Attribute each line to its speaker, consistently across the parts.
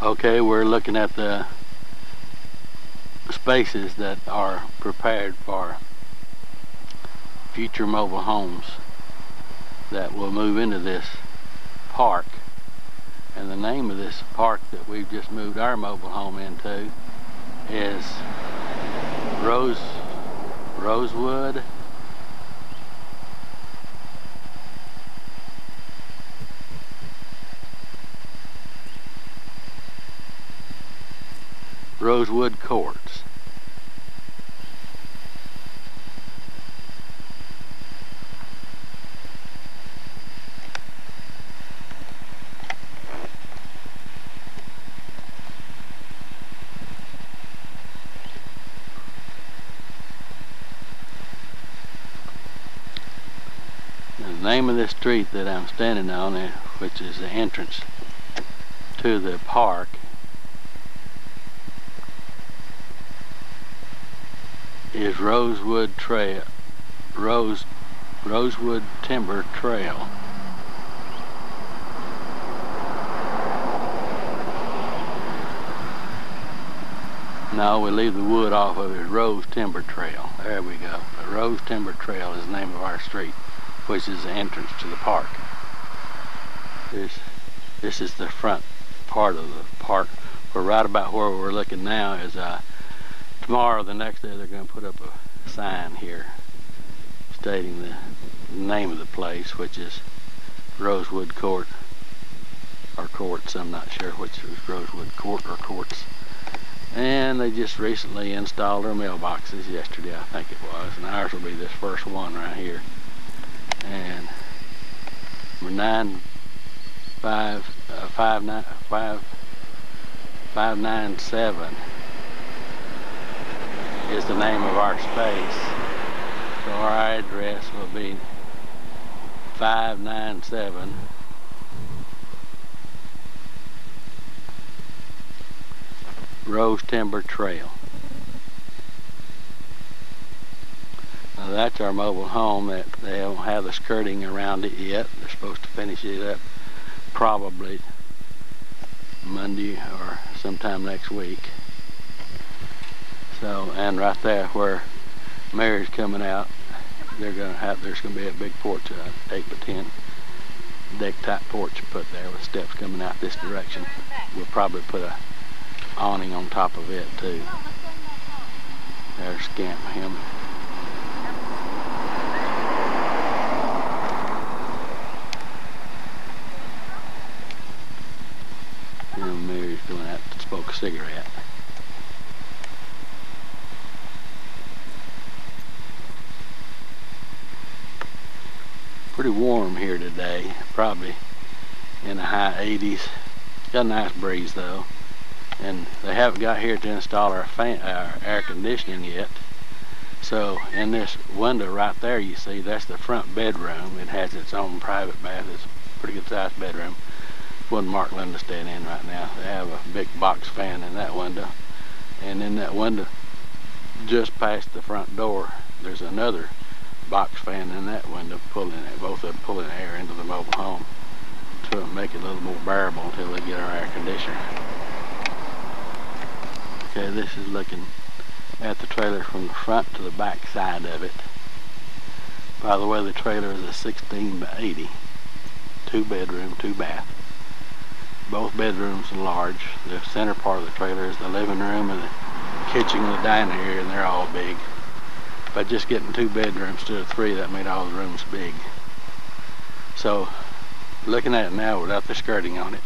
Speaker 1: Okay, we're looking at the spaces that are prepared for future mobile homes that will move into this park. And the name of this park that we've just moved our mobile home into is Rosewood Courts. The name of this street that I'm standing on, which is the entrance to the park, is Rosewood Timber Trail. No, we leave the wood off of it. Rose Timber Trail. There we go. The Rose Timber Trail is the name of our street, which is the entrance to the park. This is the front part of the park. We're right about where we're looking now is tomorrow, the next day, they're going to put up a sign here stating the name of the place, which is Rosewood Court, or Courts. I'm not sure which is Rosewood Court or Courts. And they just recently installed their mailboxes yesterday, I think it was, and ours will be this first one right here. And we're 597 is the name of our space. So our address will be 597 Rose Timber Trail. Now that's our mobile home. That they don't have the skirting around it yet. They're supposed to finish it up probably Monday or sometime next week. So, and right there where Mary's coming out, there's gonna be a big porch, 8 by 10 deck type porch put there with steps coming out this direction. We'll probably put a awning on top of it too. There's Scamp him. And Mary's going out to smoke a cigarette. Pretty warm here today, probably in the high 80s. Got a nice breeze though. And they haven't got here to install our air conditioning yet. So in this window right there, you see, that's the front bedroom. It has its own private bath. It's a pretty good sized bedroom. One Mark Linda's staying in right now. They have a big box fan in that window. And in that window, just past the front door, there's another box fan in that window, both of them pulling air into the mobile home to make it a little more bearable until we get our air conditioner. Okay, this is looking at the trailer from the front to the back side of it. By the way, the trailer is a 16 by 80, 2 bedroom, 2 bath. Both bedrooms are large. The center part of the trailer is the living room and the kitchen and the dining area, and they're all big. By just getting 2 bedrooms instead of 3, that made all the rooms big. So, looking at it now without the skirting on it,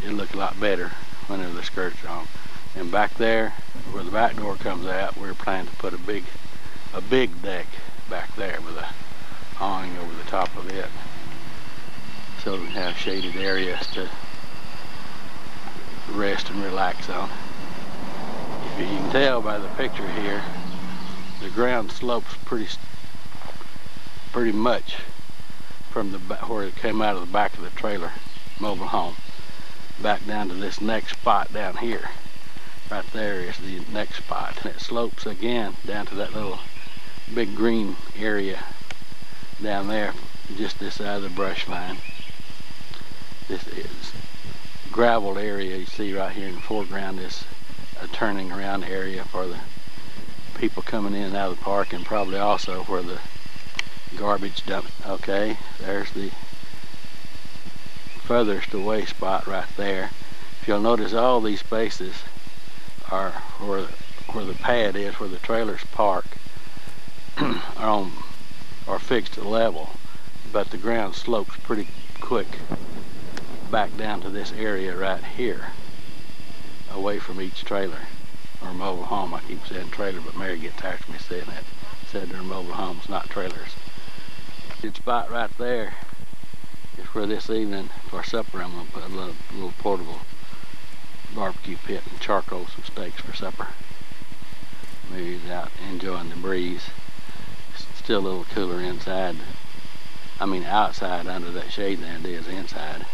Speaker 1: it'll look a lot better whenever the skirts are on. And back there, where the back door comes out, we're planning to put a big deck back there with a awning over the top of it, so we can have shaded areas to rest and relax on. If you can tell by the picture here, the ground slopes pretty much from the where it came out of the back of the trailer mobile home back down to this next spot down here. Right there is the next spot. And it slopes again down to that little big green area down there, just this side of the brush line. This is gravel area you see right here in the foreground is a turning around area for the people coming in and out of the park, and probably also where the garbage dump. Okay, there's the furthest away spot right there. If you'll notice, all these spaces are where the pad is, where the trailers park, are fixed level, but the ground slopes pretty quick back down to this area right here, away from each trailer or mobile home. I keep saying trailer, but Mary gets tired of me saying that. Said they're mobile homes, not trailers. The spot right there is where this evening for supper I'm going to put a little portable barbecue pit and charcoal some steaks for supper. Mary's out enjoying the breeze. It's still a little cooler inside. I mean outside under that shade than it is inside.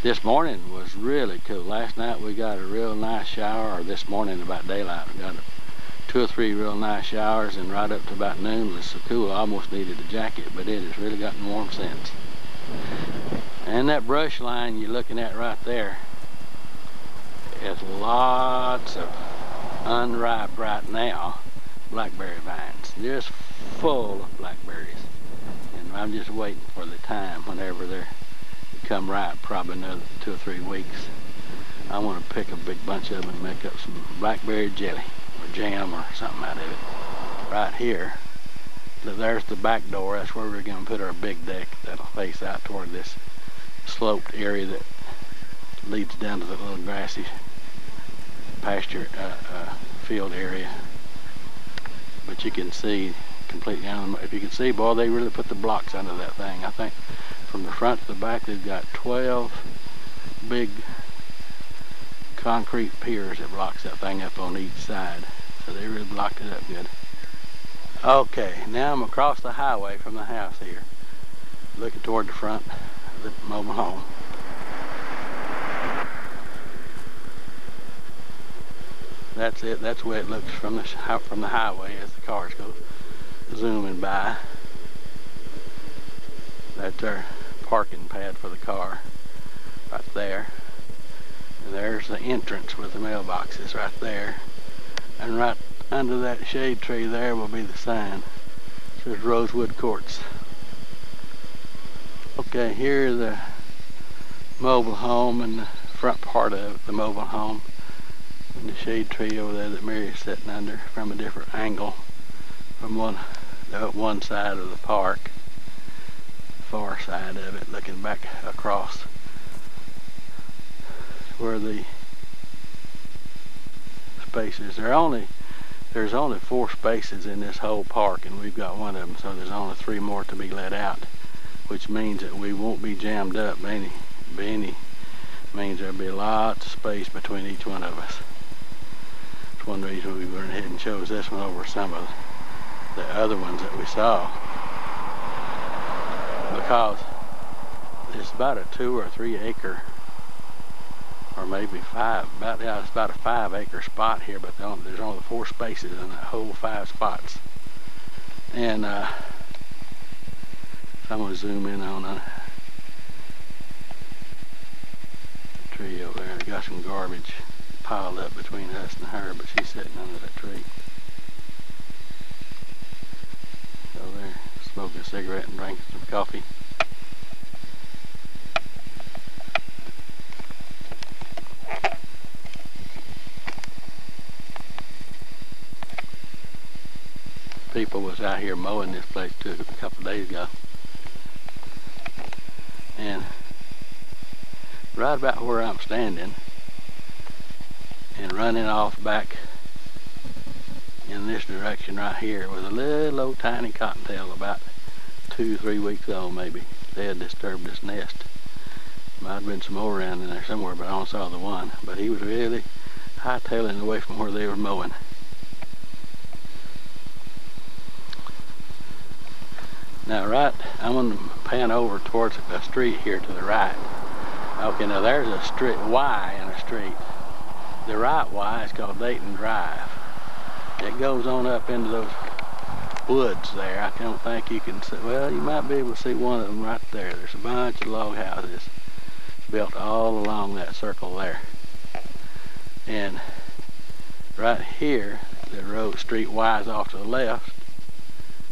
Speaker 1: This morning was really cool. Last night we got a real nice shower, or this morning about daylight we got 2 or 3 real nice showers, and right up to about noon it was so cool I almost needed a jacket, but it has really gotten warm since. And that brush line you're looking at right there is lots of unripe right now blackberry vines, just full of blackberries, and I'm just waiting for the time whenever they're come ripe, probably another 2 or 3 weeks. I want to pick a big bunch of them and make up some blackberry jelly or jam or something out of it. Right here, there's the back door. That's where we're going to put our big deck that'll face out toward this sloped area that leads down to the little grassy pasture field area. But you can see completely, if you can see, boy, they really put the blocks under that thing. I think from the front to the back they've got 12 big concrete piers that blocks that thing up on each side. So they really blocked it up good. Okay, now I'm across the highway from the house here, looking toward the front of the mobile home. That's it. That's the way it looks from the highway as the cars go zooming by. That's our parking pad for the car right there. And there's the entrance with the mailboxes right there. And right under that shade tree there will be the sign. It says Rosewood Courts. Okay, here's the mobile home and the front part of the mobile home. And the shade tree over there that Mary's sitting under from a different angle from one side of the park. Far side of it, looking back across where the spaces. There's only 4 spaces in this whole park, and we've got one of them, so there's only 3 more to be let out, which means that we won't be jammed up. Means there'll be lots of space between each one of us. It's one reason we went ahead and chose this one over some of the other ones that we saw, because it's about a 2 or 3 acre, or maybe 5, it's about a 5 acre spot here, but there's only 4 spaces in that whole 5 spots. And so I'm going to zoom in on a tree over there. They got some garbage piled up between us and her, but she's sitting under that tree. So they're smoking a cigarette and drinking some coffee. People was out here mowing this place too a couple of days ago. And right about where I'm standing and running off back in this direction right here was a little old tiny cottontail about 2-3 weeks old maybe. They had disturbed this nest. Might have been some more around in there somewhere, but I only saw the one. But he was really hightailing away from where they were mowing. Now I'm going to pan over towards a street here to the right. Okay, now there's a street, Y in a street. The right Y is called Dayton Drive. It goes on up into those woods there. I don't think you can see, well, you might be able to see one of them right there. There's a bunch of log houses. built all along that circle there. And right here, the street wise off to the left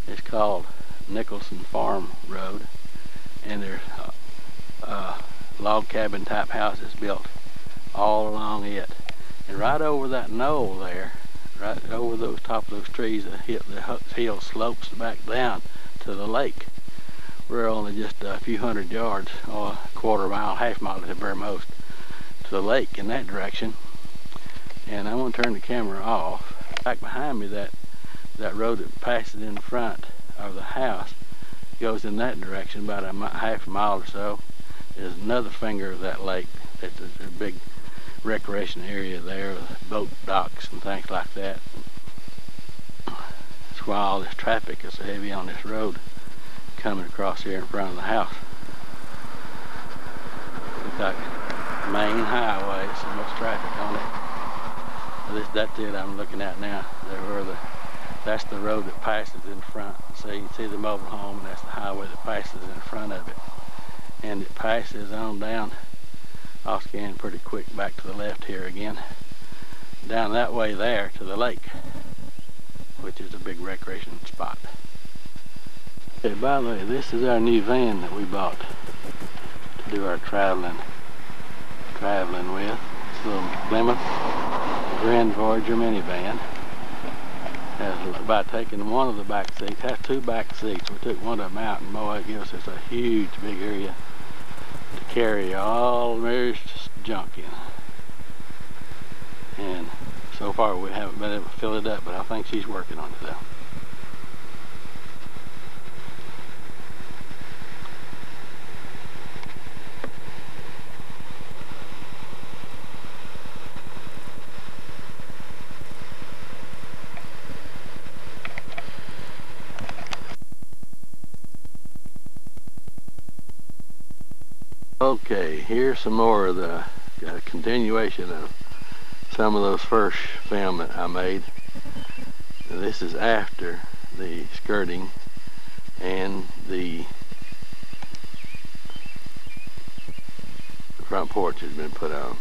Speaker 1: is called Nicholson Farm Road, and there's log cabin type houses built all along it. And right over that knoll there, right over those top of those trees, the hill slopes back down to the lake. We're only just a few hundred yards, or a quarter mile, half mile at the very most, to the lake in that direction. And I'm going to turn the camera off. Back behind me, that road that passes in front of the house goes in that direction about half a mile or so. There's another finger of that lake. It's a big recreation area there with boat docks and things like that. That's why all this traffic is so heavy on this road coming across here in front of the house. Looks like main highway, so much traffic on it. That's it I'm looking at now. That's the road that passes in front. So you can see the mobile home, and that's the highway that passes in front of it. And it passes on down. I'll scan pretty quick back to the left here again. Down that way there to the lake, which is a big recreation spot. Hey, by the way, this is our new van that we bought to do our traveling with. It's a little Plymouth Grand Voyager minivan. By taking one of the back seats, has two back seats. We took one of them out, and boy, it gives us a huge big area to carry all there's junk in. And so far we haven't been able to fill it up, but I think she's working on it though. Okay, here's some more of the continuation of some of those first film that I made. Now, this is after the skirting and the front porch has been put on.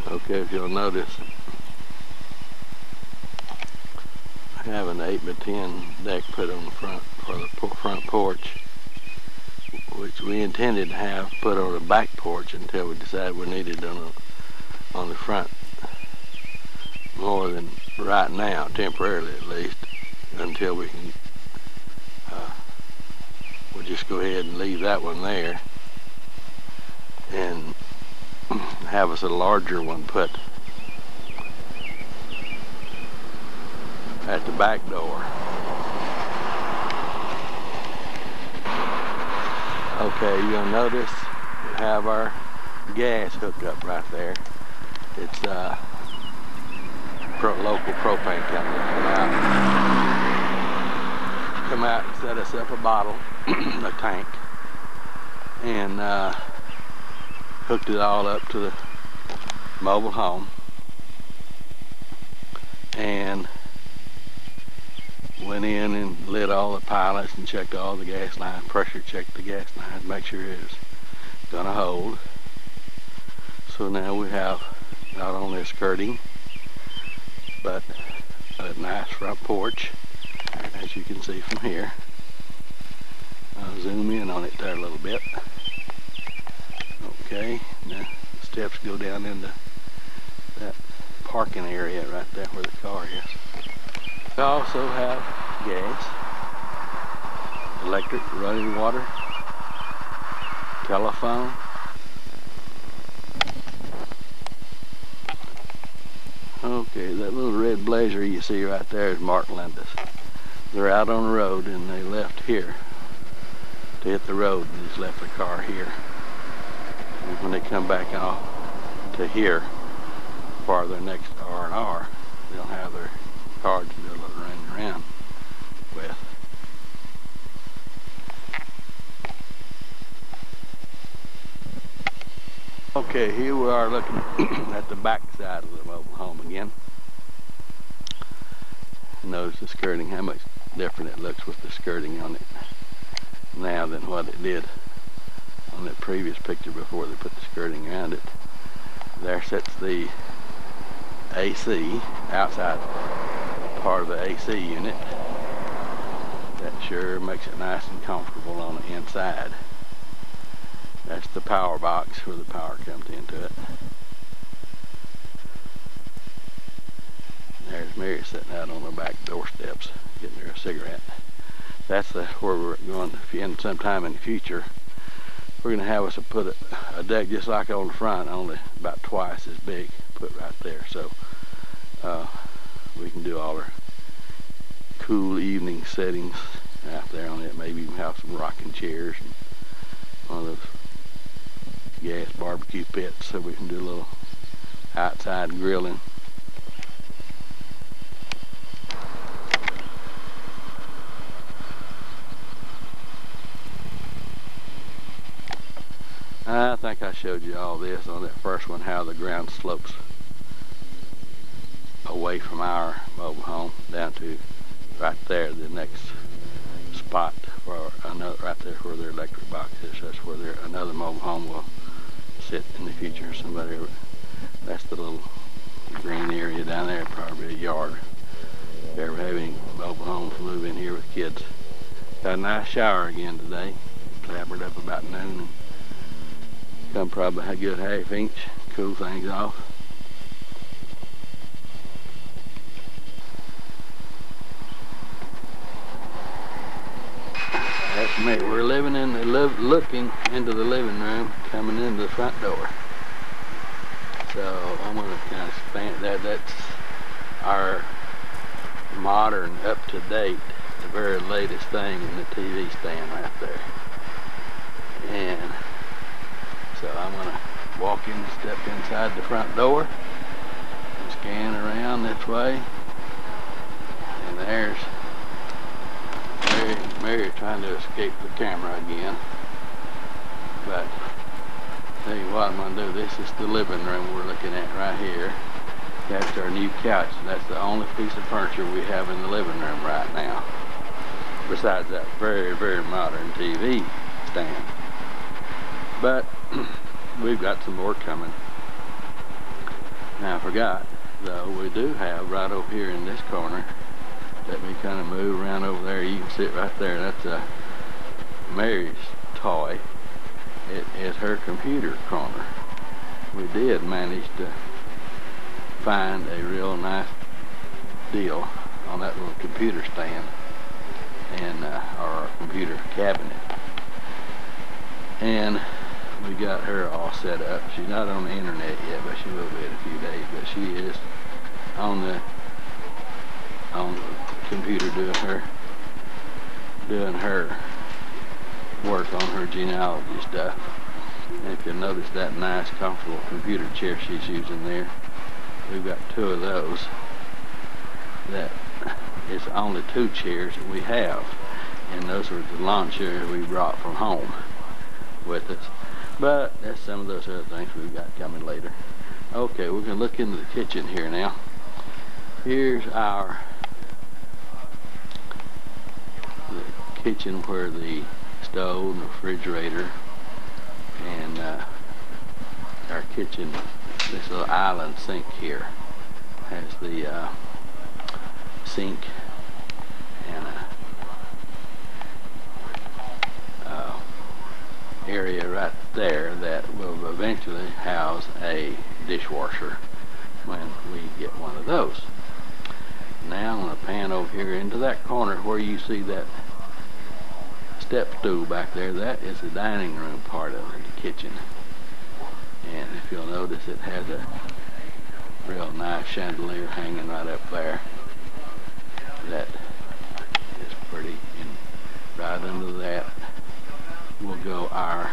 Speaker 1: Okay, if you'll notice, I have an 8x10 deck put on the front for the front porch, which we intended to have put on the back porch until we decided we needed it on the front more than right now, temporarily at least, until we can we'll just go ahead and leave that one there and have us a larger one put at the back door. Okay, you'll notice we have our gas hooked up right there. It's local propane company come out and set us up a bottle, a tank, and hooked it all up to the mobile home, and went in and lit all the pilots and checked all the gas lines, pressure checked the gas lines, make sure it was gonna hold. So now we have not only a skirting, but a nice front porch, as you can see from here. I'll zoom in on it there a little bit. Okay, now the steps go down into that parking area right there where the car is. We also have gas, electric, running water, telephone. Okay, that little red Blazer you see right there is Mark Linda's. They're out on the road and they left here to hit the road and just left the car here. And when they come back off to here for their next R&R, they'll have their car to do a little running around with. Okay, here we are looking at the back side of the mobile home again. Notice the skirting, how much different it looks with the skirting on it now than what it did on that previous picture before they put the skirting around it. There sits the AC, outside part of the AC unit. That sure makes it nice and comfortable on the inside. That's the power box where the power comes into it. There's Mary sitting out on the back doorsteps getting her a cigarette. That's where we're going to, sometime in the future, we're going to have us put a deck just like on the front, only about twice as big, put right there. So we can do all our cool evening settings out there on it. Maybe even have some rocking chairs and one of those gas barbecue pits so we can do a little outside grilling. I think I showed you all this on that first one, how the ground slopes away from our mobile home down to right there, the next spot for another, right there where their electric box is. That's where another mobile home will sit in the future. Somebody, that's the little green area down there, probably a yard. If you ever have any mobile homes move in here with kids. Got a nice shower again today. Clabbered up about noon and come probably a good half inch, cool things off. That's me. We're living in the looking into the living room, coming into the front door. So I'm going to kind of expand that. That's our modern, up-to-date, the very latest thing in the TV stand right there. And so I'm going to walk in, step inside the front door, and scan around this way. And there's Mary trying to escape the camera again. But tell you what I'm going to do. This is the living room we're looking at right here. That's our new couch. That's the only piece of furniture we have in the living room right now. Besides that very, very modern TV stand. But we've got some more coming. Now I forgot, though, we do have right over here in this corner. Let me kind of move around over there. You can sit right there. That's Mary's toy. It is her computer corner. We did manage to find a real nice deal on that little computer stand and our computer cabinet. And we got her all set up. She's not on the internet yet, but she will be in a few days. But she is on the computer doing her work on her genealogy stuff. And if you'll notice that nice, comfortable computer chair she's using there, we've got two of those. That is only two chairs that we have, and those were the lawn chairs we brought from home with us. But that's some of those other things we've got coming later. Okay, we're going to look into the kitchen here now. Here's the kitchen where the stove and the refrigerator and our kitchen, this little island sink here has the sink and area right there that will eventually house a dishwasher when we get one of those. Now I'm going to pan over here into that corner where you see that step stool back there. That is the dining room part of it, the kitchen. And if you'll notice, it has a real nice chandelier hanging right up there. That is pretty. And right under that will go our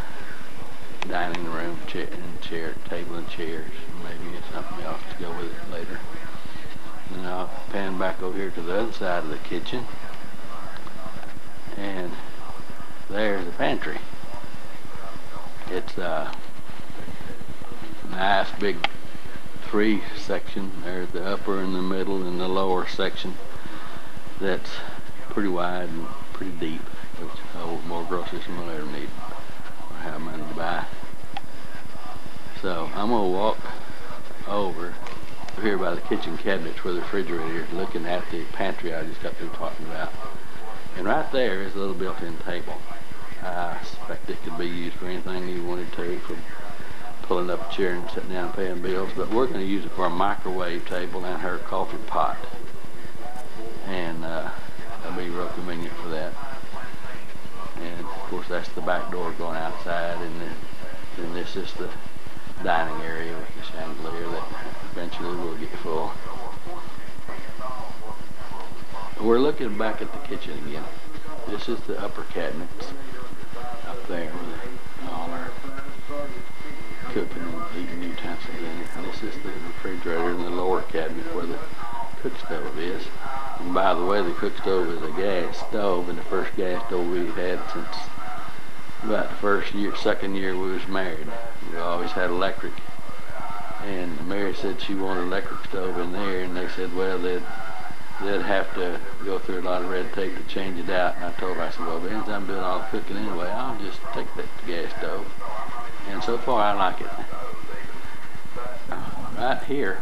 Speaker 1: dining room table and chairs. Maybe something else to go with it later. And I'll pan back over here to the other side of the kitchen. And there's the pantry. It's a nice big three section. There's the upper and the middle and the lower section that's pretty wide and pretty deep, which holds more groceries than we'll ever need or have money to buy. So I'm gonna walk over here by the kitchen cabinets where the refrigerator is, looking at the pantry I just got through talking about. And right there is a little built-in table. I suspect it could be used for anything you wanted to, from pulling up a chair and sitting down and paying bills, but we're going to use it for a microwave table and her coffee pot. And that'll be real convenient for that. And of course that's the back door going outside, and then this is the dining area with the chandelier that eventually will get full. We're looking back at the kitchen again. This is the upper cabinets up there with all our cooking and eating utensils in it. And this is the refrigerator in the lower cabinet where the cook stove is. And by the way, the cook stove is a gas stove, and the first gas stove we've had since about the second year we was married. We always had electric. And Mary said she wanted an electric stove in there, and they said, well, they'd have to go through a lot of red tape to change it out. And I told her, I said, well, since I'm doing all the cooking anyway, I'll just take that gas stove. And so far I like it. Right here,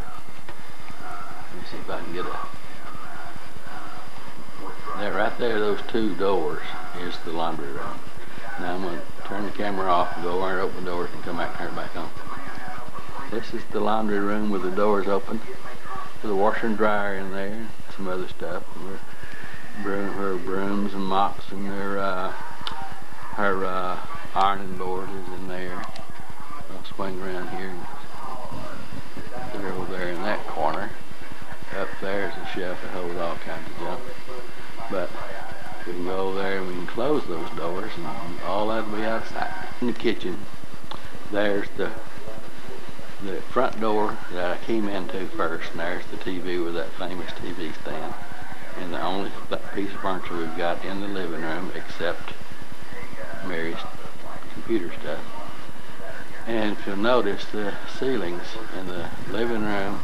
Speaker 1: let me see if I can get right there, those two doors is the laundry room. Now I'm going to turn the camera off and go over and open the doors and come back and turn it back on. This is the laundry room with the doors open, with a washer and dryer in there, and some other stuff. Her brooms and mops, and her ironing board is in there. I'll swing around here and put her over there in that corner. Up there is a shelf that holds all kinds of junk. But we can go over there and we can close those doors, and all that'll be outside. In the kitchen, there's the front door that I came into first, and there's the TV with that famous TV stand. And the only piece of furniture we've got in the living room, except Mary's computer stuff. And if you'll notice, the ceilings in the living room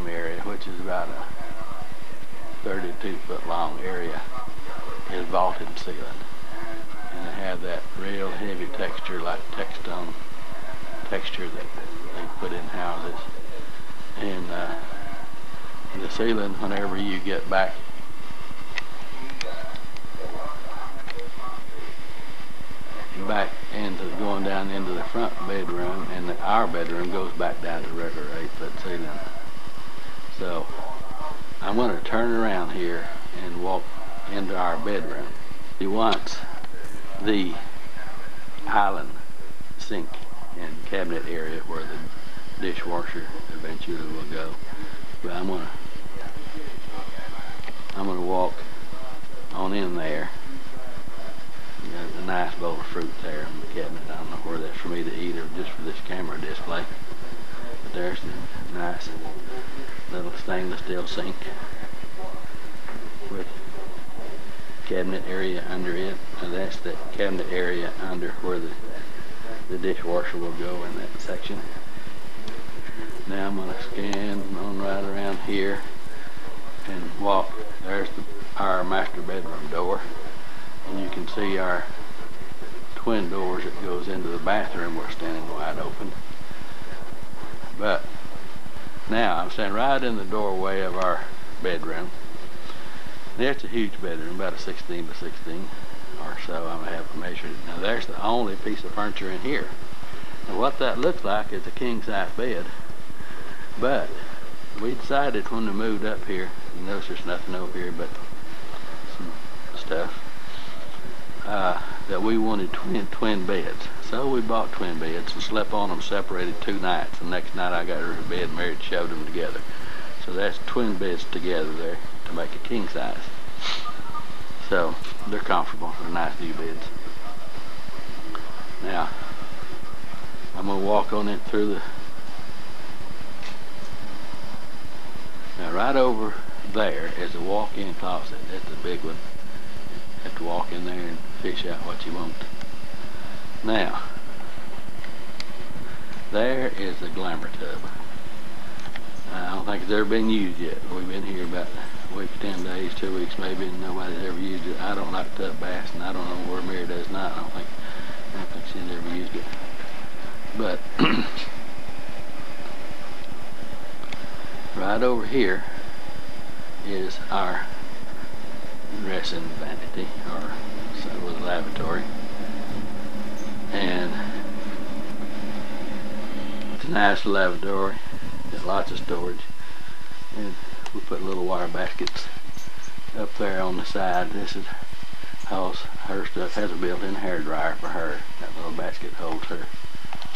Speaker 1: area, which is about a 32-foot long area, is vaulted ceiling. And they have that real heavy texture, like Textone texture that they put in houses. And the ceiling, whenever you get back into going down into the front bedroom, and our bedroom goes back down to regular 8-foot ceiling. So I'm going to turn around here and walk into our bedroom. He wants the island sink and cabinet area where the dishwasher eventually will go. But I'm gonna walk on in there. There's a nice bowl of fruit there in the cabinet. I don't know where that's for me to eat or just for this camera display. But there's the nice little stainless steel sink with cabinet area under it. And that's the cabinet area under where the dishwasher will go in that section. Now I'm going to scan on right around here and walk. There's our master bedroom door, and you can see our twin doors that goes into the bathroom. We're standing wide open. But now I'm standing right in the doorway of our bedroom. That's a huge bedroom, about a 16 by 16 or so. I'm going to have measured it. Now there's the only piece of furniture in here. And what that looks like is a king-size bed. But we decided when we moved up here, you notice there's nothing over here but some stuff, that we wanted twin beds. So we bought twin beds and slept on them separated 2 nights. The next night I got her to bed and Mary shoved them together. So that's twin beds together there to make a king size. So they're comfortable. They're nice new beds. Now I'm going to walk on it through the... Now right over there is a walk-in closet. That's the big one. You have to walk in there and fish out what you want. Now, there is the glamour tub. I don't think it's ever been used yet. We've been here about week, 10 days, 2 weeks maybe, and nobody's ever used it. I don't like tub bass, and I don't know where Mary does not. I don't think she's ever used it. But right over here is our dressing vanity, or lavatory, and it's a nice lavatory. Got lots of storage, and we put little wire baskets up there on the side. This is how her stuff has a built-in hair dryer for her. That little basket holds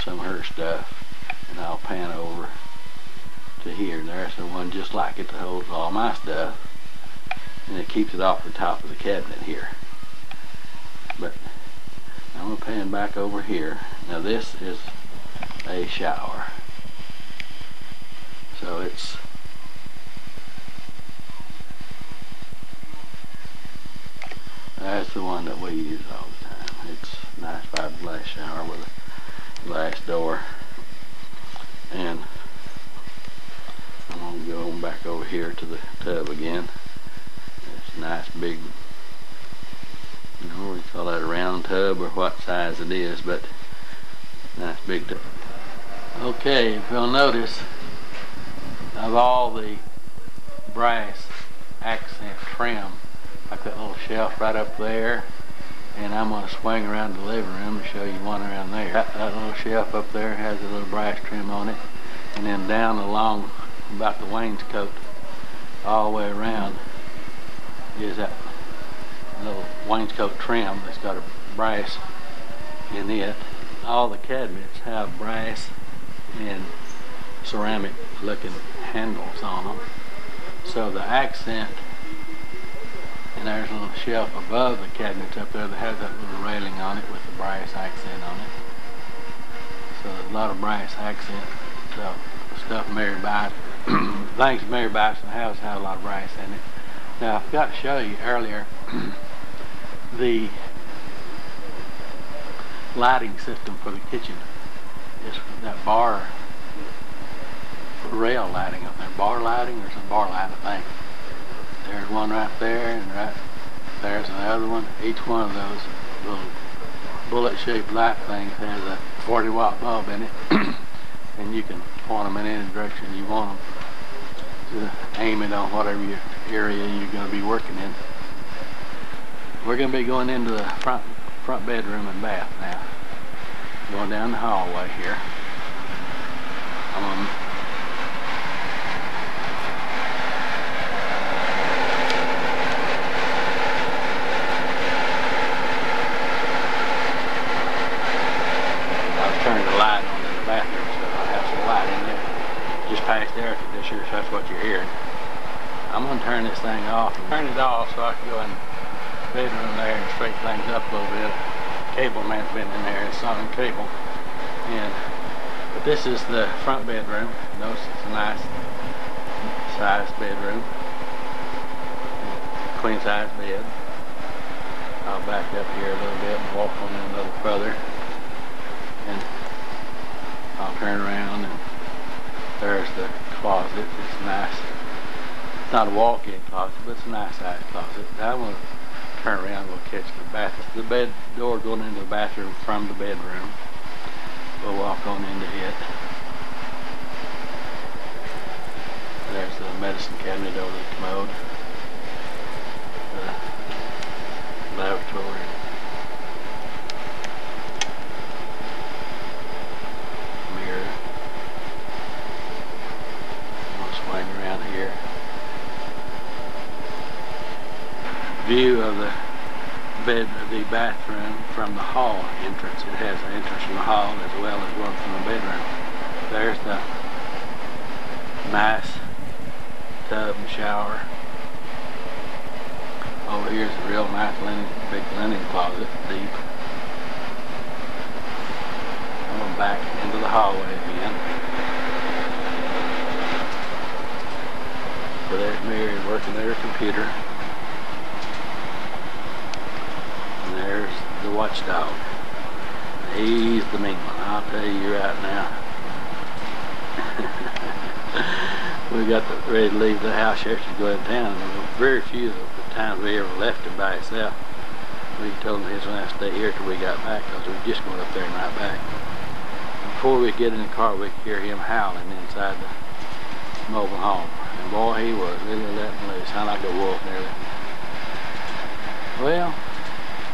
Speaker 1: some of her stuff, and I'll pan over to here. There's the one just like it that holds all my stuff, and it keeps it off the top of the cabinet here. But I'm going to pan back over here. Now this is a shower, so that's the one that we use all the time. It's a nice fiberglass shower with a glass door. And I'm going to go back over here to the tub again. It's a nice big, I don't know what you call that, a round tub or what size it is, but nice big tub. Okay, if you'll notice, of all the brass accent trim, like that little shelf right up there, and I'm going to swing around the living room and show you one around there. That little shelf up there has a little brass trim on it, and then down along about the wainscot all the way around is that little wainscot trim that's got a brass in it. All the cabinets have brass and ceramic looking handles on them, so the accent. And there's a little shelf above the cabinets up there that has that little railing on it with the brass accent on it. So there's a lot of brass accent stuff Mary buys. Things Mary buys in the house have a lot of brass in it. Now I forgot to show you earlier the lighting system for the kitchen. It's that bar rail lighting up there. Bar lighting or some bar light, I think. There's one right there, and right there's another one. Each one of those little bullet-shaped light things has a 40-watt bulb in it, and you can point them in any direction you want them to aim it on whatever area you're going to be working in. We're going to be going into the front bedroom and bath now. Going down the hallway here. Past the air conditioner, so that's what you're hearing. I'm going to turn this thing off. Turn it off so I can go in the bedroom there and straighten things up a little bit. Cable man's been in there, it's on cable. But this is the front bedroom. Notice it's a nice sized bedroom. Queen size bed. I'll back up here a little bit and walk on in a little further. And I'll turn around, and there's the closet. It's nice. It's not a walk-in closet, but it's a nice sized closet. Now I'm going to turn around and we'll catch the bathroom. The bed door going into the bathroom from the bedroom. We'll walk on into it. There's the medicine cabinet over the commode. The lavatory. Mirror. Swing around here. View of the bathroom from the hall entrance. It has an entrance from the hall as well as one from the bedroom. There's the nice tub and shower. Over here's a real nice big linen closet, deep. I'm going back into the hallway again. So there's Mary working at her computer. And there's the watchdog. He's the mean one, I'll tell you right now. We got ready to leave the house here to go in town. very few of the times we ever left him by himself. We told him he was going to have to stay here till we got back, because we were just going up there and right back. Before we get in the car, we could hear him howling inside the mobile home. And boy, he was really letting loose, sounded like a wolf nearly. Well,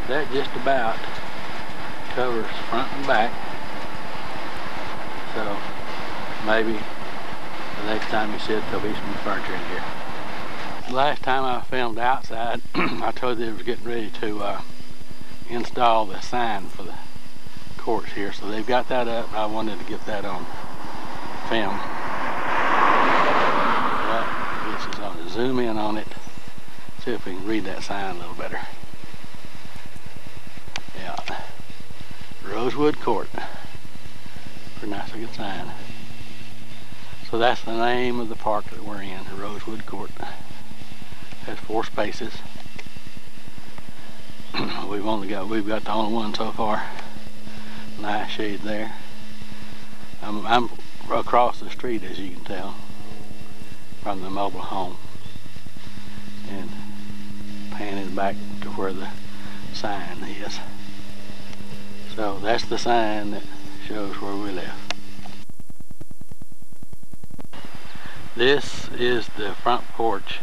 Speaker 1: that just about covers front and back. So maybe the next time you see it, there'll be some furniture in here. Last time I filmed outside, I told you they was getting ready to install the sign for the courts here. So they've got that up. I wanted to get that on film. But I guess it's going to zoom in on it, see if we can read that sign a little better. Yeah, Rosewood Court. Pretty nice looking sign. So that's the name of the park that we're in, Rosewood Court. Has 4 spaces. we've got the only one so far. Nice shade there. I'm across the street, as you can tell, from the mobile home, and panning back to where the sign is. So that's the sign that shows where we live. This is the front porch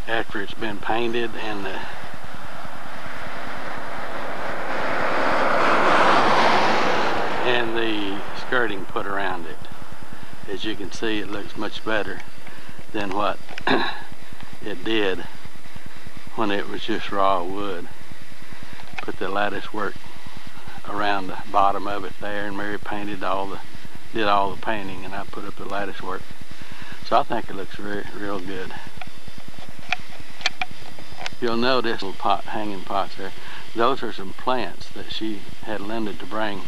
Speaker 1: after it's been painted and the skirting put around it. As you can see, it looks much better than what it did when it was just raw wood. Put the lattice work around the bottom of it there, and Mary did all the painting, and I put up the lattice work. So I think it looks real good. You'll notice little hanging pots there. Those are some plants that she had lended to bring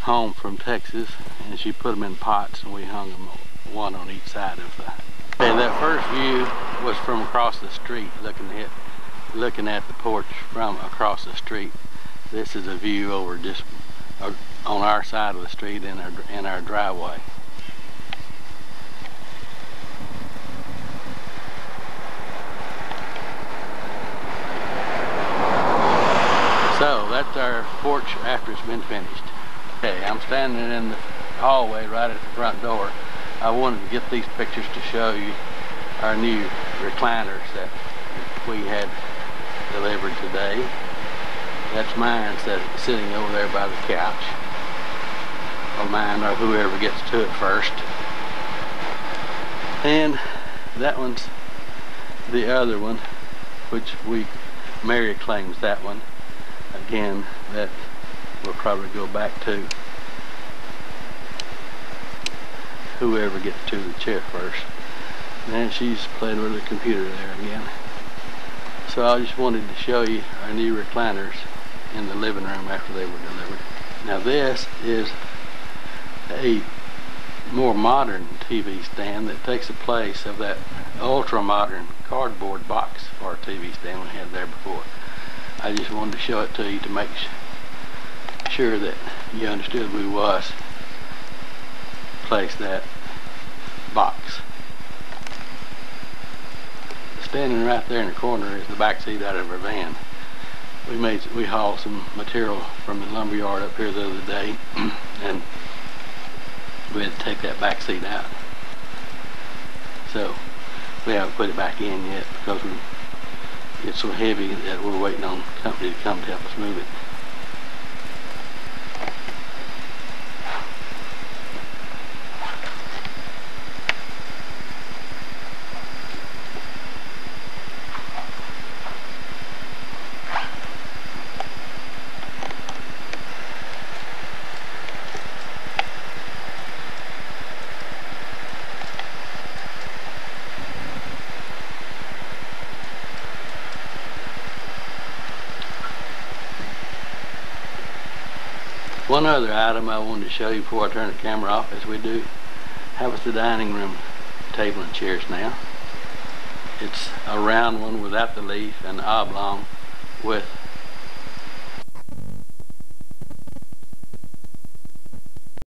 Speaker 1: home from Texas, and she put them in pots, and we hung them one on each side of the. Okay, that first view was from across the street, looking at the porch from across the street. This is a view over just on our side of the street in our driveway. So that's our porch after it's been finished. Okay, I'm standing in the hallway right at the front door. I wanted to get these pictures to show you our new recliners that we had delivered today. That's mine sitting over there by the couch. Or mine, or whoever gets to it first. And that one's the other one, which Mary claims that one. Again, that we'll probably go back to whoever gets to the chair first. And she's playing with the computer there again. So I just wanted to show you our new recliners in the living room after they were delivered. Now this is a more modern TV stand that takes the place of that ultra modern cardboard box for a TV stand we had there before. I just wanted to show it to you to make sure that you understood we was place that box. Standing right there in the corner is the back seat out of our van. We hauled some material from the lumber yard up here the other day, and we had to take that back seat out. So we haven't put it back in yet because it's so heavy that we're waiting on the company to come to help us move it. One other item I wanted to show you before I turn the camera off is we do have the dining room table and chairs now. It's a round one without the leaf and oblong with